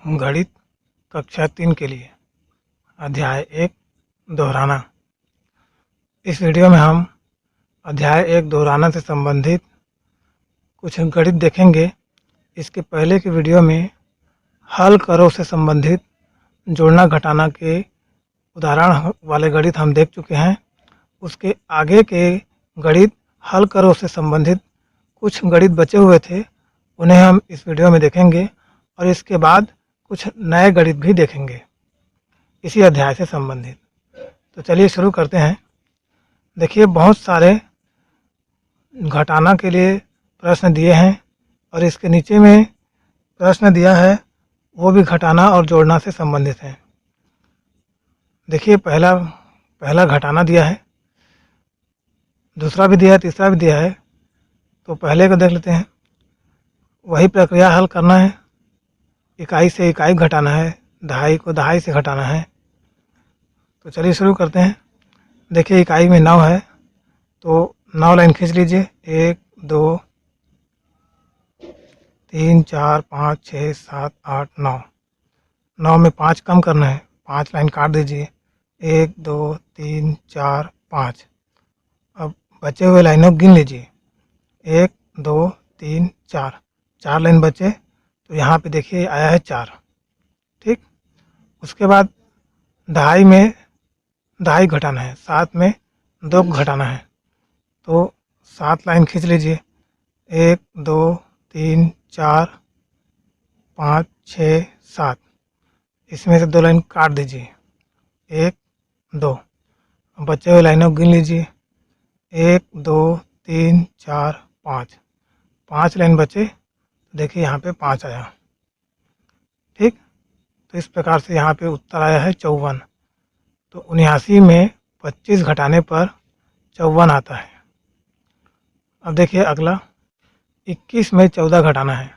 गणित कक्षा 3 के लिए अध्याय 1 दोहराना। इस वीडियो में हम अध्याय 1 दोहराना से संबंधित कुछ गणित देखेंगे। इसके पहले की वीडियो में हल करो से संबंधित जोड़ना घटाना के उदाहरण वाले गणित हम देख चुके हैं। उसके आगे के गणित हल करो से संबंधित कुछ गणित बचे हुए थे, उन्हें हम इस वीडियो में देखेंगे और इसके बाद कुछ नए गणित भी देखेंगे इसी अध्याय से संबंधित। तो चलिए शुरू करते हैं। देखिए, बहुत सारे घटाना के लिए प्रश्न दिए हैं और इसके नीचे में प्रश्न दिया है वो भी घटाना और जोड़ना से संबंधित है। देखिए, पहला घटाना दिया है, दूसरा भी दिया है, तीसरा भी दिया है। तो पहले को देख लेते हैं। वही प्रक्रिया हल करना है। इकाई से इकाई घटाना है, दहाई को दहाई से घटाना है। तो चलिए शुरू करते हैं। देखिए, इकाई में 9 है तो 9 लाइन खींच लीजिए। 1 2 3 4 5 6 7 8 9। 9 में 5 कम करना है, 5 लाइन काट दीजिए। 1 2 3 4 5। अब बचे हुए लाइनों गिन लीजिए। 1 2 3 4, 4 लाइन बचे तो यहाँ पे देखिए आया है 4। ठीक, उसके बाद दहाई में दहाई घटाना है, 7 में 2 घटाना है। तो 7 लाइन खींच लीजिए। 1 2 3 4 5 6 7। इसमें से 2 लाइन काट दीजिए। 1 2। बचे हुए लाइनों गिन लीजिए। 1 2 3 4 5। 5 लाइन बचे, देखिए यहाँ पे 5 आया। ठीक, तो इस प्रकार से यहाँ पे उत्तर आया है 54। तो 79 में 25 घटाने पर 54 आता है। अब देखिए अगला, 21 में 14 घटाना है।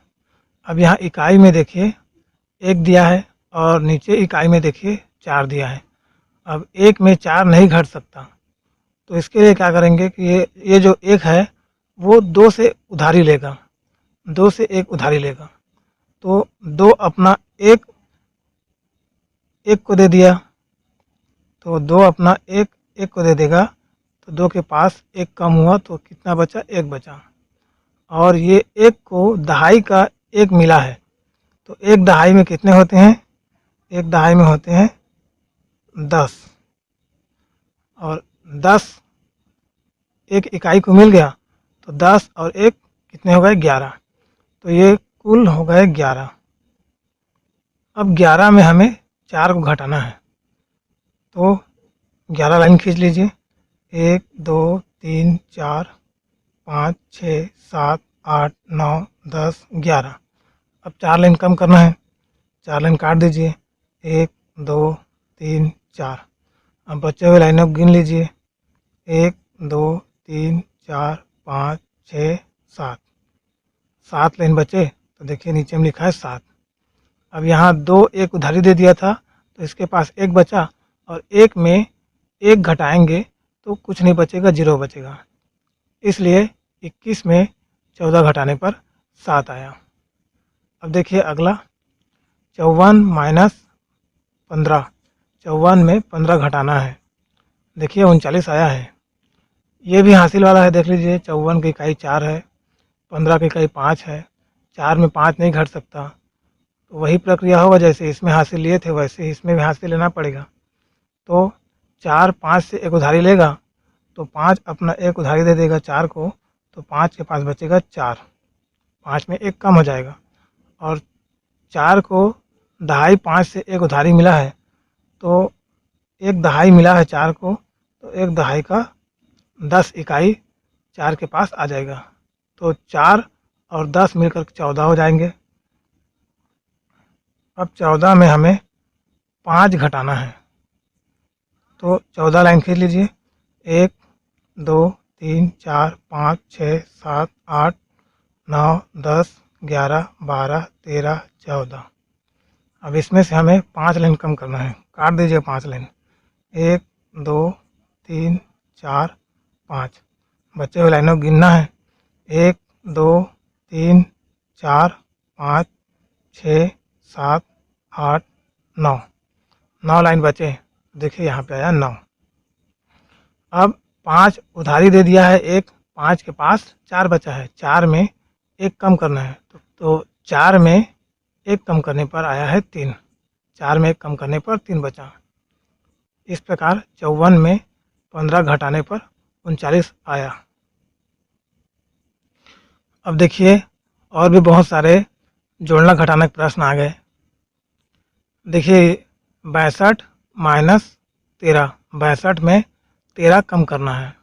अब यहाँ इकाई में देखिए 1 दिया है और नीचे इकाई में देखिए 4 दिया है। अब 1 में 4 नहीं घट सकता, तो इसके लिए क्या करेंगे कि ये जो 1 है वो 2 से उधारी लेगा, 2 से 1 उधारी लेगा। तो 2 अपना 1 को दे दिया, तो 2 अपना 1 को दे देगा। तो 2 के पास 1 कम हुआ तो कितना बचा? 1 बचा। और ये 1 को दहाई का 1 मिला है, तो 1 दहाई में कितने होते हैं? 1 दहाई में होते हैं 10। और 10 एक इकाई को मिल गया तो 10 और 1 कितने हो गए? 11। तो ये कुल हो गए 11। अब 11 में हमें 4 को घटाना है, तो 11 लाइन खींच लीजिए। 1 2 3 4 5 6 7 8 9 10 11। अब 4 लाइन कम करना है, 4 लाइन काट दीजिए। 1 2 3 4। अब बचे हुए लाइनों गिन लीजिए। 1 2 3 4 5 6 7। 7 लाइन बचे तो देखिए नीचे में लिखा है 7। अब यहाँ 2 1 उधारी दे दिया था तो इसके पास 1 बचा, और 1 में 1 घटाएंगे तो कुछ नहीं बचेगा, 0 बचेगा। इसलिए 21 में 14 घटाने पर 7 आया। अब देखिए अगला, 54 माइनस 15। 54 में 15 घटाना है, देखिए 39 आया है। ये भी हासिल वाला है, देख लीजिए। 54 की इकाई 4 है, 15 की इकाई 5 है। 4 में 5 नहीं घट सकता, तो वही प्रक्रिया होगा जैसे इसमें हासिल लिए थे वैसे ही इसमें भी हासिल लेना पड़ेगा। तो 4 5 से 1 उधारी लेगा, तो 5 अपना 1 उधारी दे देगा 4 को, तो 5 के पास बचेगा 4। 5 में 1 कम हो जाएगा, और 4 को दहाई 5 से 1 उधारी मिला है, तो 1 दहाई मिला है 4 को, तो 1 दहाई का 10 इकाई 4 के पास आ जाएगा। तो 4 और 10 मिलकर 14 हो जाएंगे। अब 14 में हमें 5 घटाना है, तो 14 लाइन खींच लीजिए। 1 2 3 4 5 6 7 8 9 10 11 12 13 14। अब इसमें से हमें 5 लाइन कम करना है, काट दीजिए 5 लाइन। 1 2 3 4 5। बचे हुए लाइनों गिनना है। 1 2 3 4 5 6 7 8, 9, 9 लाइन बचे। देखिए यहाँ पे आया 9। अब 5 उधारी दे दिया है, एक 5 के पास 4 बचा है, 4 में एक कम करना है, तो 4 में एक कम करने पर आया है 3, 4 में एक कम करने पर 3 बचा। इस प्रकार 54 में 15 घटाने पर 39 आया। अब देखिए और भी बहुत सारे जोड़ना घटाना के प्रश्न आ गए। देखिए 62 माइनस 13, 62 में 13 कम करना है,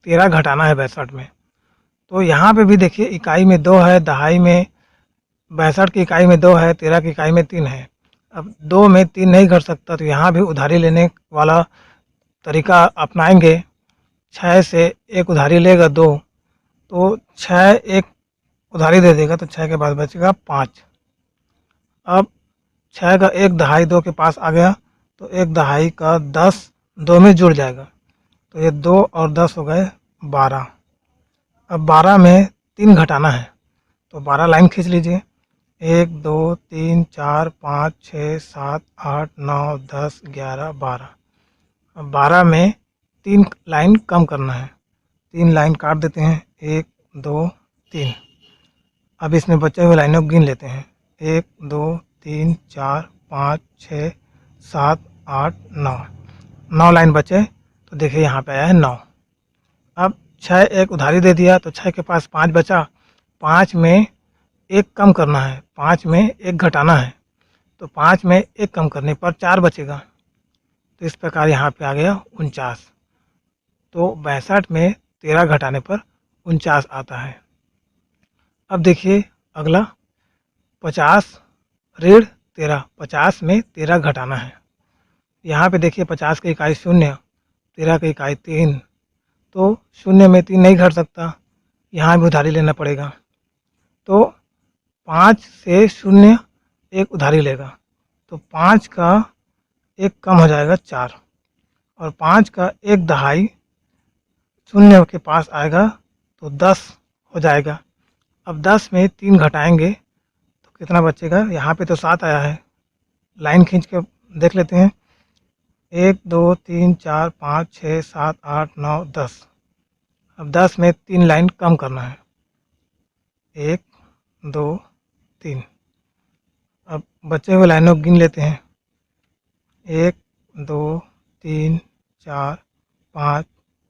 13 घटाना है 62 में। तो यहाँ पे भी देखिए इकाई में 2 है, दहाई में 62 की इकाई में 2 है, 13 की इकाई में 3 है। अब 2 में 3 नहीं घट सकता, तो यहाँ भी उधारी लेने वाला तरीका अपनाएंगे। 6 से एक उधारी लेगा 2, तो 6 एक उधारी दे देगा, तो 6 के बाद बचेगा 5। अब 6 का एक दहाई 2 के पास आ गया, तो एक दहाई का 10 2 में जुड़ जाएगा, तो ये 2 और 10 हो गए 12। अब 12 में 3 घटाना है, तो 12 लाइन खींच लीजिए। 1 2 3 4 5 6 7 8 9 10 11 12। अब 12 में 3 लाइन कम करना है, 3 लाइन काट देते हैं, 1 2 3। अब इसमें बचे हुए लाइनों को गिन लेते हैं, 1 2 3 4 5 6 7 8 9, 9 लाइन बचे। तो देखिए यहाँ पे आया है 9। अब 6 एक उधारी दे दिया, तो 6 के पास 5 बचा, 5 में एक कम करना है, 5 में एक घटाना है, तो 5 में एक कम करने पर 4 बचेगा। तो इस प्रकार यहाँ पे आ गया 49। तो 62 में 13 घटाने पर 49 आता है। अब देखिए अगला 50 ऋण 13, 50 में 13 घटाना है। यहाँ पे देखिए 50 की इकाई 0, 13 की इकाई 3, तो 0 में 3 नहीं घट सकता, यहाँ भी उधारी लेना पड़ेगा। तो 5 से 0 एक उधारी लेगा, तो 5 का एक कम हो जाएगा 4, और 5 का एक दहाई 0 के पास आएगा, तो 10 हो जाएगा। अब 10 में 3 घटाएंगे तो कितना बचेगा, यहाँ पे तो 7 आया है, लाइन खींच के देख लेते हैं। 1 2 3 4 5 6 7 8 9 10। अब 10 में 3 लाइन कम करना है, 1 2 3। अब बचे हुए लाइनों को गिन लेते हैं, 1 2 3 4 5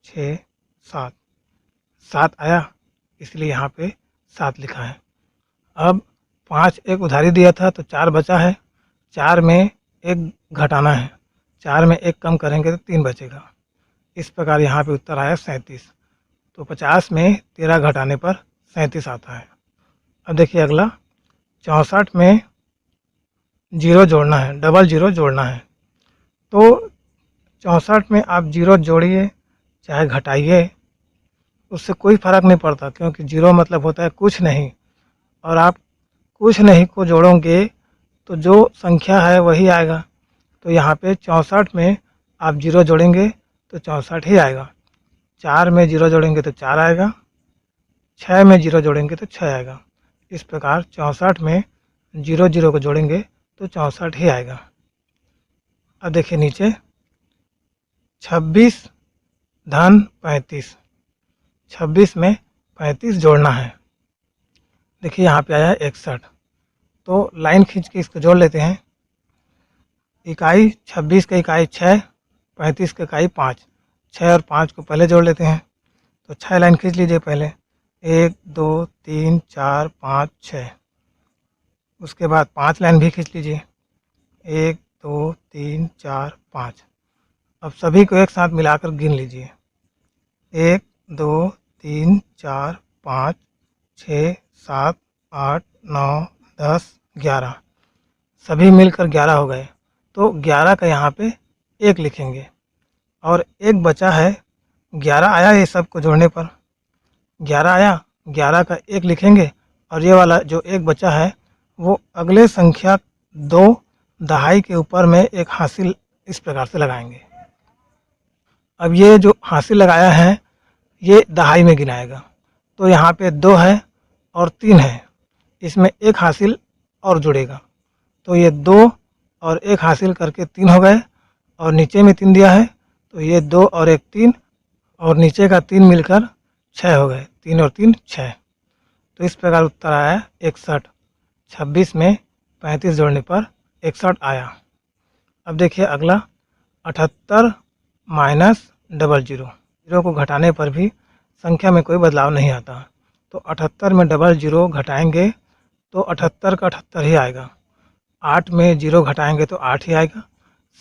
6 7। 7 आया, इसलिए यहाँ पे 7 लिखा है। अब 5 एक उधारी दिया था, तो 4 बचा है, 4 में एक घटाना है, 4 में एक कम करेंगे तो 3 बचेगा। इस प्रकार यहाँ पे उत्तर आया 37। तो 50 में 13 घटाने पर 37 आता है। अब देखिए अगला 64 में 0 जोड़ना है, डबल 0 जोड़ना है। तो 64 में आप 0 जोड़िए चाहे घटाइए, उससे कोई फ़र्क नहीं पड़ता, क्योंकि 0 मतलब होता है कुछ नहीं, और आप कुछ नहीं को जोड़ोगे तो जो संख्या है वही आएगा। तो यहाँ पे 64 में आप 0 जोड़ेंगे तो 64 ही आएगा, 4 में 0 जोड़ेंगे तो 4 आएगा, 6 में 0 जोड़ेंगे तो 6 आएगा। इस प्रकार 64 में 0 0 को जोड़ेंगे तो 64 ही आएगा। अब देखिए नीचे 26 धन 35, 26 में 35 जोड़ना है। देखिए यहाँ पे आया है 61, तो लाइन खींच के इसको जोड़ लेते हैं। इकाई 26 का इकाई 6, 35 का इकाई 5, 6 और 5 को पहले जोड़ लेते हैं। तो 6 लाइन खींच लीजिए पहले, 1 2 3 4 5 6। उसके बाद 5 लाइन भी खींच लीजिए, 1 2 3 4 5। अब सभी को एक साथ मिलाकर गिन लीजिए, 1 2 3 4 5 6 7 8 9 10 11। सभी मिलकर 11 हो गए, तो 11 का यहाँ पे 1 लिखेंगे, और एक बचा है, 11 आया ये सब को जोड़ने पर, 11 आया, 11 का 1 लिखेंगे, और ये वाला जो 1 बचा है वो अगले संख्या 2 दहाई के ऊपर में एक हासिल इस प्रकार से लगाएंगे। अब ये जो हासिल लगाया है ये दहाई में गिनाएगा, तो यहाँ पे 2 है और 3 है, इसमें एक हासिल और जुड़ेगा, तो ये 2 और 1 हासिल करके 3 हो गए, और नीचे में 3 दिया है तो ये 2 और 1 3, और नीचे का 3 मिलकर 6 हो गए, 3 और 3 6। तो इस प्रकार उत्तर आया 61। 26 में 35 जोड़ने पर 61 आया। अब देखिए अगला 78 माइनस 00। जीरो को घटाने पर भी संख्या में कोई बदलाव नहीं आता। तो 78 में 00 घटाएंगे तो 78 का 78 ही आएगा। 8 में 0 घटाएंगे तो 8 ही आएगा।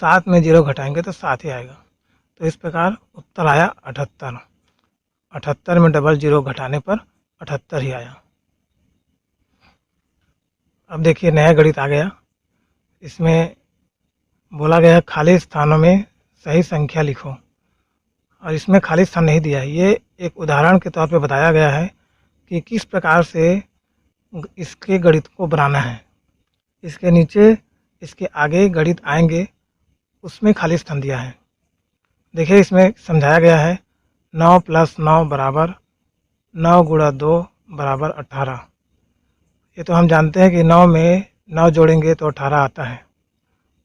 7 में 0 घटाएंगे तो 7 ही आएगा। तो इस प्रकार उत्तर आया 78। 78 में 00 घटाने पर 78 ही आया। अब देखिए नया गणित आ गया। इसमें बोला गया है खाली स्थानों में सही संख्या लिखो, और इसमें खाली स्थान नहीं दिया है। ये एक उदाहरण के तौर पे बताया गया है कि किस प्रकार से इसके गणित को बनाना है। इसके नीचे इसके आगे गणित आएंगे, उसमें खाली स्थान दिया है। देखिए इसमें समझाया गया है 9 + 9 बराबर 9 × 2 बराबर 18। ये तो हम जानते हैं कि 9 में 9 जोड़ेंगे तो 18 आता है।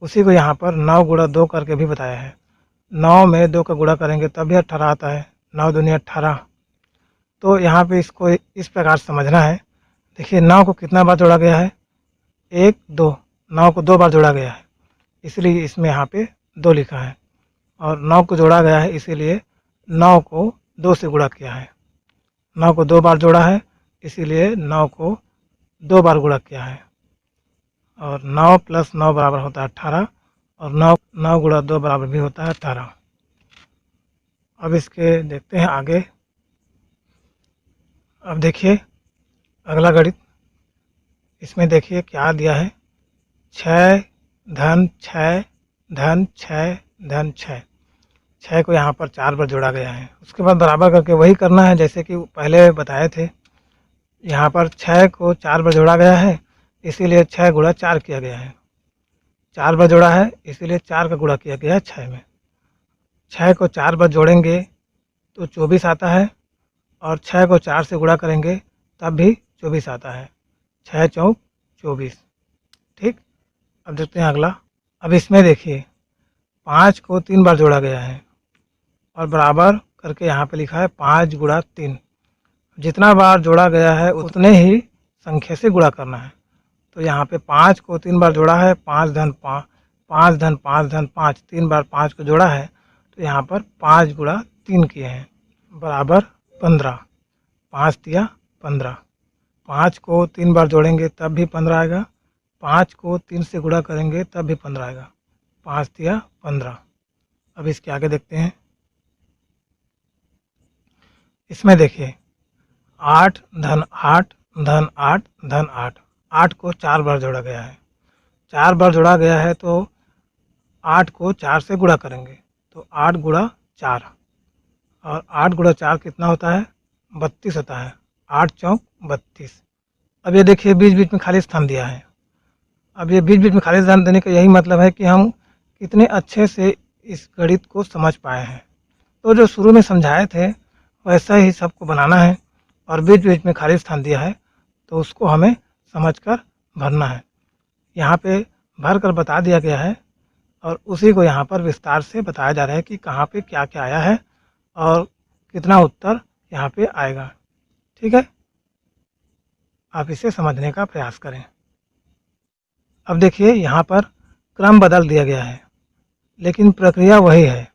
उसी को यहाँ पर 9 × 2 करके भी बताया है। 9 में 2 का गुणा करेंगे तब भी 18 आता है। 9 दूनी 18। तो यहाँ पे इसको इस प्रकार समझना है। देखिए 9 को कितना बार जोड़ा गया है? 1 2। 9 को 2 बार जोड़ा गया है, इसलिए इसमें यहाँ पे 2 लिखा है। और 9 को जोड़ा गया है इसीलिए 9 को 2 से गुणा किया है। 9 को 2 बार जोड़ा है इसीलिए 9 को 2 बार गुणा किया है। और 9 + 9 बराबर होता है 18, और 9 × 2 बराबर भी होता है 18। अब इसके देखते हैं आगे। अब देखिए अगला गणित। इसमें देखिए क्या दिया है, 6 धन 6 धन 6 धन 6। 6 को यहाँ पर 4 बार जोड़ा गया है। उसके बाद बराबर करके वही करना है जैसे कि पहले बताए थे। यहाँ पर 6 को 4 बार जोड़ा गया है इसीलिए 6 × 4 किया गया है। 4 बार जोड़ा है इसीलिए 4 का गुणा किया गया है 6 में। 6 को 4 बार जोड़ेंगे तो 24 आता है, और 6 को 4 से गुणा करेंगे तब भी 24 आता है। 6 × 4 = 24। ठीक। अब देखते हैं अगला। अब इसमें देखिए 5 को 3 बार जोड़ा गया है, और बराबर करके यहाँ पे लिखा है 5 × 3। जितना बार जोड़ा गया है उतने ही संख्या से गुणा करना है। तो यहाँ पे 5 को 3 बार जोड़ा है, 5 धन 5 5 धन 5 धन 5, 3 बार 5 को जोड़ा है, तो यहाँ पर 5 × 3 किए हैं बराबर 15। 5 तिया 15। 5 को 3 बार जोड़ेंगे तब भी 15 आएगा। 5 को 3 से गुणा करेंगे तब भी 15 आएगा। 5 तिया 15। अब इसके आगे देखते हैं। इसमें देखिए 8 धन 8 धन 8 धन 8। 8 को 4 बार जोड़ा गया है। 4 बार जोड़ा गया है तो 8 को 4 से गुणा करेंगे तो 8 × 4, और 8 × 4 कितना होता है? 32 होता है। 8 चौक 32। अब ये देखिए बीच बीच में खाली स्थान दिया है। अब ये बीच बीच में खाली स्थान देने का यही मतलब है कि हम कितने अच्छे से इस गणित को समझ पाए हैं। तो जो शुरू में समझाए थे वैसा ही सबको बनाना है, और बीच बीच में खाली स्थान दिया है तो उसको हमें समझकर भरना है। यहाँ पे भर कर बता दिया गया है, और उसी को यहाँ पर विस्तार से बताया जा रहा है कि कहाँ पे क्या क्या आया है और कितना उत्तर यहाँ पे आएगा। ठीक है, आप इसे समझने का प्रयास करें। अब देखिए यहाँ पर क्रम बदल दिया गया है, लेकिन प्रक्रिया वही है।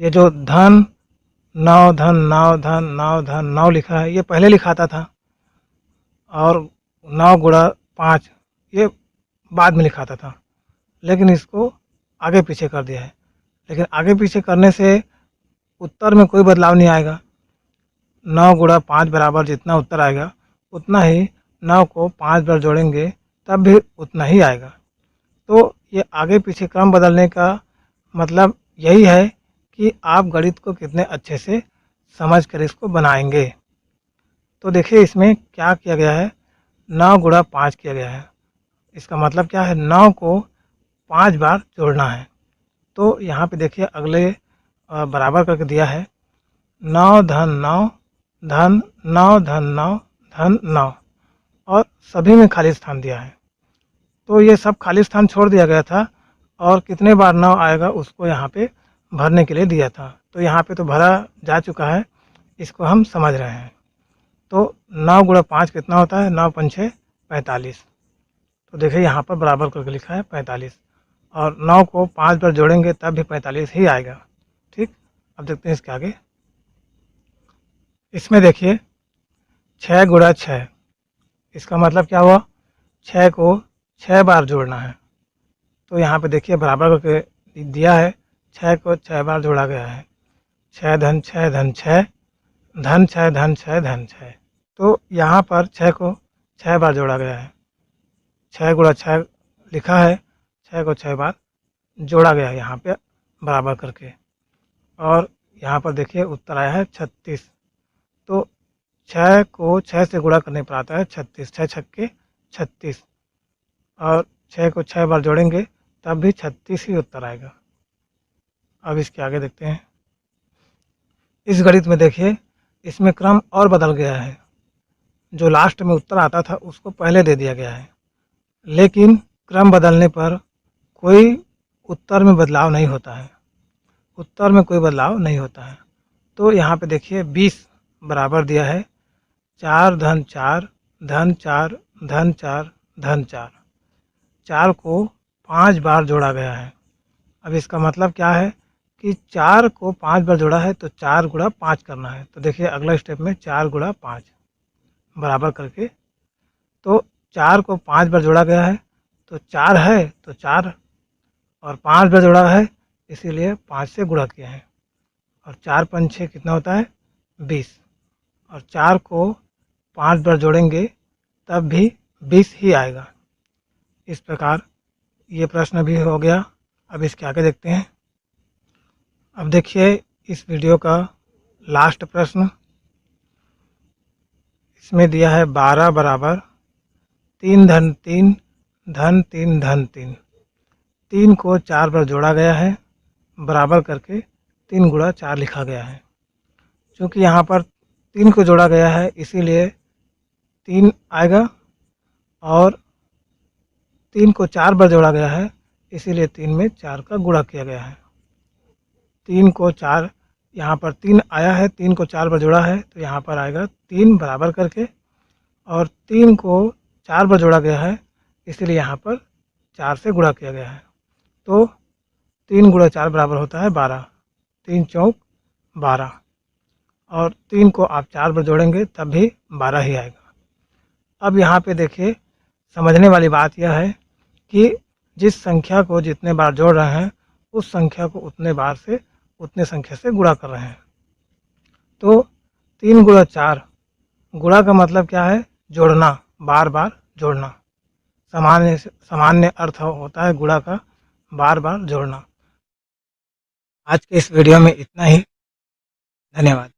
ये जो धन 9 धन 9 धन 9 धन 9 लिखा है ये पहले लिखाता था, और 9 × 5 ये बाद में लिखाता था, लेकिन इसको आगे पीछे कर दिया है। लेकिन आगे पीछे करने से उत्तर में कोई बदलाव नहीं आएगा। 9 × 5 बराबर जितना उत्तर आएगा उतना ही 9 को 5 बार जोड़ेंगे तब भी उतना ही आएगा। तो ये आगे पीछे क्रम बदलने का मतलब यही है कि आप गणित को कितने अच्छे से समझ कर इसको बनाएंगे। तो देखिए इसमें क्या किया गया है, 9 × 5 किया गया है। इसका मतलब क्या है, 9 को 5 बार जोड़ना है। तो यहाँ पे देखिए अगले बराबर करके दिया है 9 धन 9 धन 9 धन 9 धन 9, और सभी में खाली स्थान दिया है। तो ये सब खाली स्थान छोड़ दिया गया था और कितने बार 9 आएगा उसको यहाँ पे भरने के लिए दिया था। तो यहाँ पे तो भरा जा चुका है, इसको हम समझ रहे हैं। तो 9 गुणा 5 कितना होता है? 9 पंछे 45। तो देखिए यहाँ पर बराबर करके लिखा है 45, और 9 को 5 बार जोड़ेंगे तब भी 45 ही आएगा। ठीक, अब देखते हैं इसके आगे। इसमें देखिए 6 गुणा 6, इसका मतलब क्या हुआ? 6 को 6 बार जोड़ना है। तो यहाँ पे देखिए बराबर करके दिया है, 6 को 6 बार जोड़ा गया है। 6 धन 6 धन 6 धन 6 धन 6 धन 6। तो यहाँ पर 6 को 6 बार जोड़ा गया है, 6 गुणा 6 लिखा है, 6 को 6 बार जोड़ा गया है यहाँ पे बराबर करके। और यहाँ पर देखिए उत्तर आया है 36। तो 6 को 6 से गुणा करने पर आता है 36, 6 छक्के 36, और 6 को 6 बार जोड़ेंगे तब भी 36 ही उत्तर आएगा। अब इसके आगे देखते हैं। इस गणित में देखिए इसमें क्रम और बदल गया है, जो लास्ट में उत्तर आता था उसको पहले दे दिया गया है, लेकिन क्रम बदलने पर कोई उत्तर में बदलाव नहीं होता है, उत्तर में कोई बदलाव नहीं होता है। तो यहाँ पे देखिए 20 बराबर दिया है 4 धन 4 धन 4 धन 4 धन 4। 4 को 5 बार जोड़ा गया है। अब इसका मतलब क्या है कि 4 को 5 बार जोड़ा है तो 4 गुणा 5 करना है। तो देखिए अगला स्टेप में 4 गुणा 5 बराबर करके, तो 4 को 5 बार जोड़ा गया है तो 4 है तो 4, और 5 बार जोड़ा है इसीलिए 5 से गुणा किया है, और 4 पंछे कितना होता है? 20, और 4 को 5 बार जोड़ेंगे तब भी 20 ही आएगा। इस प्रकार ये प्रश्न भी हो गया। अब इसके आगे देखते हैं। अब देखिए इस वीडियो का लास्ट प्रश्न, इसमें दिया है 12 बराबर 3 धन 3 धन 3 धन 3। 3 को 4 बार जोड़ा गया है, बराबर करके 3 गुणा 4 लिखा गया है। क्योंकि यहाँ पर 3 को जोड़ा गया है इसीलिए 3 आएगा, और 3 को 4 बार जोड़ा गया है इसीलिए 3 में 4 का गुणा किया गया है। 3 को 4, यहाँ पर 3 आया है, 3 को 4 बार जोड़ा है तो यहाँ पर आएगा 3 बराबर करके, और 3 को 4 बार जोड़ा गया है इसलिए यहाँ पर 4 से गुणा किया गया है। तो 3 गुणा 4 बराबर होता है 12, 3 चौक 12, और 3 को आप 4 बार जोड़ेंगे तब भी 12 ही आएगा। अब यहाँ पे देखिए समझने वाली बात यह है कि जिस संख्या को जितने बार जोड़ रहे हैं उस संख्या को उतने बार से उतने संख्या से गुणा कर रहे हैं। तो 3 गुणा 4, गुणा का मतलब क्या है? जोड़ना, बार बार जोड़ना। सामान्य अर्थ होता है गुणा का बार बार जोड़ना। आज के इस वीडियो में इतना ही। धन्यवाद।